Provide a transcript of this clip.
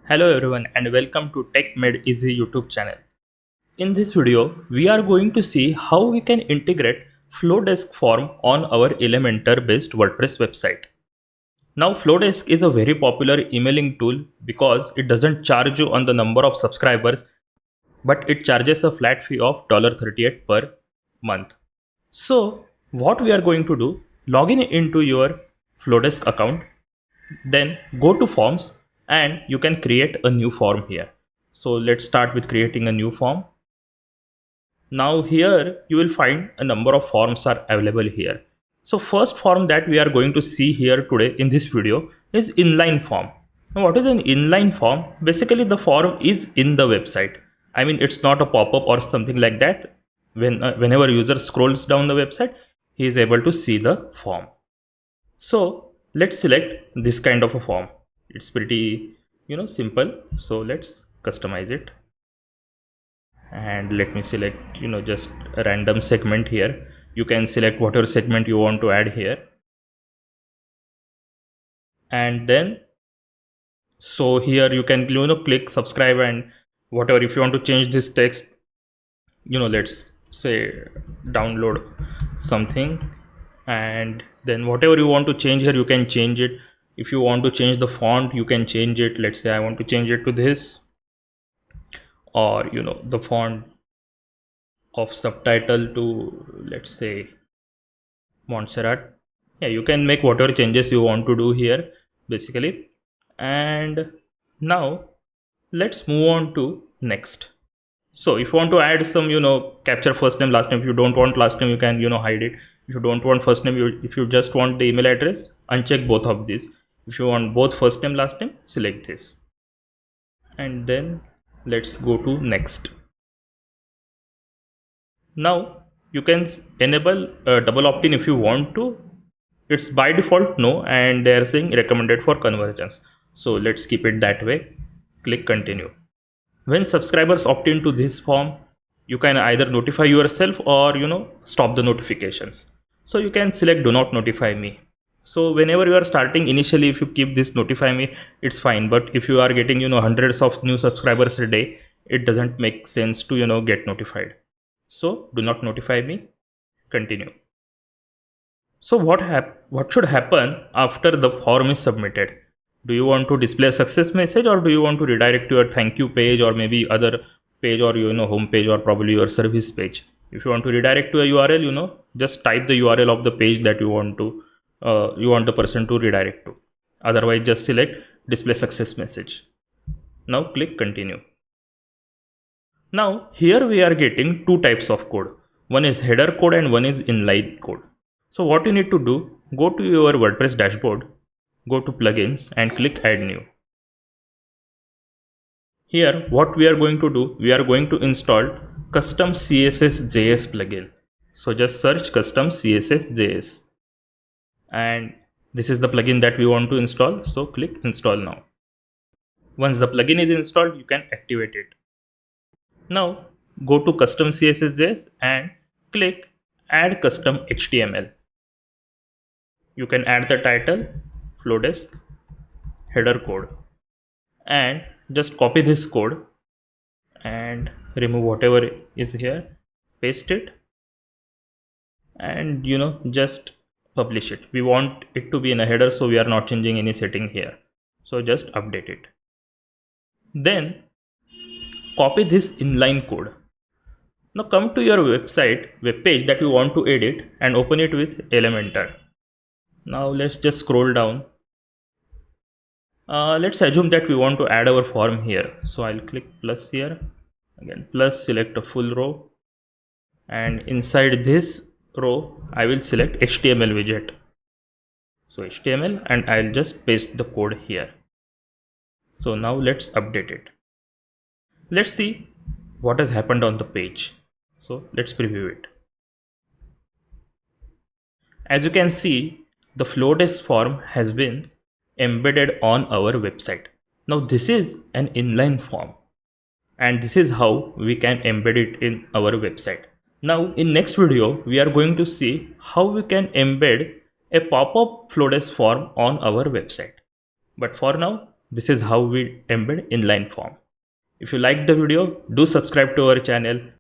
Hello everyone and welcome to Tech Made Easy YouTube channel. In this video, we are going to see how we can integrate Flowdesk form on our Elementor based WordPress website. Now Flowdesk is a very popular emailing tool because it doesn't charge you on the number of subscribers, but it charges a flat fee of $38 per month. So what we are going to do, log in into your Flowdesk account, then go to forms and you can create a new form here. So let's start with creating a new form. Now here you will find a number of forms are available here. So first form that we are going to see here today in this video is inline form. Now what is an inline form? Basically the form is in the website. I mean, it's not a pop-up or something like that. Whenever user scrolls down the website, he is able to see the form. So let's select this kind of a form. It's pretty simple. So let's customize it, and let me select just a random segment here. You can select whatever segment you want to add here, and then so here you can click subscribe and whatever. If you want to change this text, let's say download something, and then whatever you want to change here, you can change it. If you want to change the font, you can change it. Let's say I want to change it to this, or the font of subtitle to, let's say, Montserrat. Yeah, you can make whatever changes you want to do here basically. And now let's move on to next. So if you want to add some capture first name last name, if you don't want last name, you can hide it. If you don't want first name, if you just want the email address, uncheck both of these. If you want both first name last name, select this, and then let's go to next. Now you can enable double opt-in if you want to. It's by default no, and they are saying recommended for conversions, so let's keep it that way. Click continue. When subscribers opt into this form, you can either notify yourself or stop the notifications. So you can select do not notify me. So whenever you are starting, initially if you keep this notify me, it's fine, but if you are getting hundreds of new subscribers a day, it doesn't make sense to get notified. So do not notify me, continue. So what should happen after the form is submitted? Do you want to display a success message, or do you want to redirect to your thank you page, or maybe other page, or home page, or probably your service page? If you want to redirect to a URL, just type the URL of the page that you want the person to redirect to. Otherwise, just select display success message. Now click continue. Now here we are getting two types of code. One is header code and one is inline code. So what you need to do, go to your WordPress dashboard, go to plugins and click add new. Here what we are going to do, we are going to install custom CSS.js plugin. So just search custom CSS.js, and this is the plugin that we want to install. So click install now. Once the plugin is installed, you can activate it. Now go to custom CSS.js and click add custom HTML. You can add the title, Flowdesk, header code, and just copy this code and remove whatever is here, paste it, and just publish it. We want it to be in a header, so we are not changing any setting here. So just update it. Then copy this inline code. Now come to your web page that you want to edit and open it with Elementor. Now let's just scroll down. Let's assume that we want to add our form here. So I'll click plus here, again plus, select a full row, and inside this row I will select HTML widget. So HTML, and I'll just paste the code here. So now let's update it. Let's see what has happened on the page. So let's preview it. As you can see, the Flowdesk form has been embedded on our website. Now this is an inline form, and this is how we can embed it in our website. Now in next video, we are going to see how we can embed a pop-up Flowdesk form on our website. But for now, This is how we embed inline form. If you liked the video, do subscribe to our channel